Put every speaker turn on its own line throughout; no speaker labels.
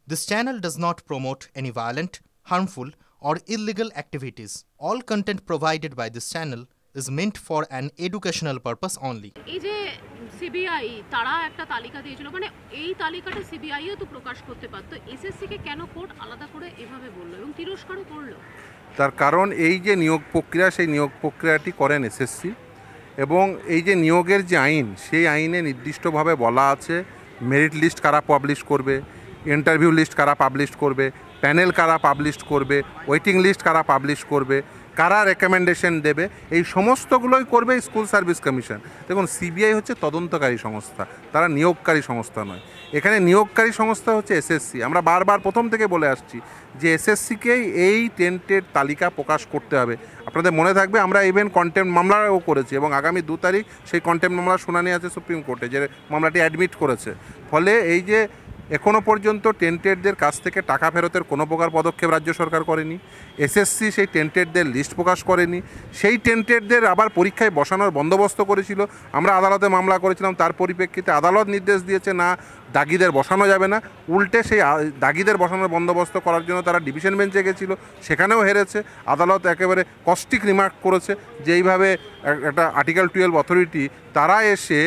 This channel does not promote any violent, harmful, or illegal activities. All content provided by this channel is meant for an educational purpose only.
এই যে CBI তারা একটা তালিকা দিয়েছিল, মানে এই তালিকাটা সিবিআইও তো প্রকাশ করতে পারতো, এসএসসি কে কেন কোর্ট আলাদা করে এভাবে বললো এবং তিরস্কারও করলো?
তার কারণ এই যে নিয়োগ প্রক্রিয়া, সেই নিয়োগ প্রক্রিয়াটি করেন এসএসসি, এবং এই যে নিয়োগের যে আইন, সেই আইনে নির্দিষ্টভাবে বলা আছে মেরিট লিস্ট কারা পাবলিশ করবে, ইন্টারভিউ লিস্ট কারা পাবলিশ করবে, প্যানেল কারা পাবলিশ করবে, ওয়েটিং লিস্ট কারা পাবলিশ করবে, কারা রেকমেন্ডেশন দেবে, এই সমস্তগুলোই করবে স্কুল সার্ভিস কমিশন। দেখুন, সিবিআই হচ্ছে তদন্তকারী সংস্থা, তারা নিয়োগকারী সংস্থা নয়। এখানে নিয়োগকারী সংস্থা হচ্ছে এসএসসি। আমরা বারবার প্রথম থেকে বলে আসছি যে এসএসসিকেই এই টেন্টের তালিকা প্রকাশ করতে হবে। আপনাদের মনে থাকবে, আমরা ইভেন কন্টেম্প মামলাও করেছি এবং আগামী 2 তারিখ সেই কন্টেম্প মামলার শুনানি আছে সুপ্রিম কোর্টে, যে মামলাটি অ্যাডমিট করেছে। ফলে এই যে এখনও পর্যন্ত টেন্টেডদের কাছ থেকে টাকা ফেরতের কোনো প্রকার পদক্ষেপ রাজ্য সরকার করেনি, এসএসসি সেই টেন্টেডদের লিস্ট প্রকাশ করেনি, সেই টেন্টেডদের আবার পরীক্ষায় বসানোর বন্দোবস্ত করেছিল। আমরা আদালতে মামলা করেছিলাম, তার পরিপ্রেক্ষিতে আদালত নির্দেশ দিয়েছে না, দাগিদের বসানো যাবে না। উল্টে সেই দাগিদের বসানোর বন্দোবস্ত করার জন্য তারা ডিভিশন বেঞ্চে গেছিলো, সেখানেও হেরেছে। আদালত একেবারে কস্টিক রিমার্ক করেছে যে এইভাবে একটা আর্টিকেল 12 অথরিটি তারা এসে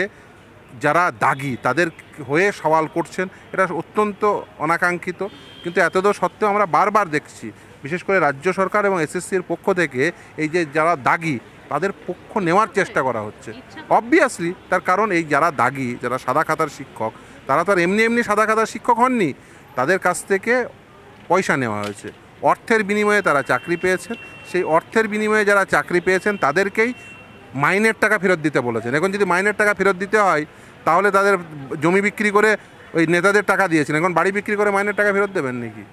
যারা দাগি তাদের হয়ে সওয়াল করছেন, এটা অত্যন্ত অনাকাঙ্ক্ষিত। কিন্তু এতদূর সত্ত্বেও আমরা বারবার দেখছি, বিশেষ করে রাজ্য সরকার এবং এসএসসির পক্ষ থেকে এই যে যারা দাগি তাদের পক্ষ নেওয়ার চেষ্টা করা হচ্ছে অবভিয়াসলি। তার কারণ এই যারা দাগি, যারা সাদা খাতার শিক্ষক, তারা তো আর এমনি এমনি সাদা খাতার শিক্ষক হননি, তাদের কাছ থেকে পয়সা নেওয়া হয়েছে, অর্থের বিনিময়ে তারা চাকরি পেয়েছেন। সেই অর্থের বিনিময়ে যারা চাকরি পেয়েছেন তাদেরকেই মাইনের টাকা ফেরত দিতে বলেছেন। এখন যদি মাইনের টাকা ফেরত দিতে হয়, তাহলে তাদের জমি বিক্রি করে ওই নেতাদের টাকা দিয়েছেন, এখন বাড়ি বিক্রি করে মাইনের টাকা ফেরত দেবেন নাকি?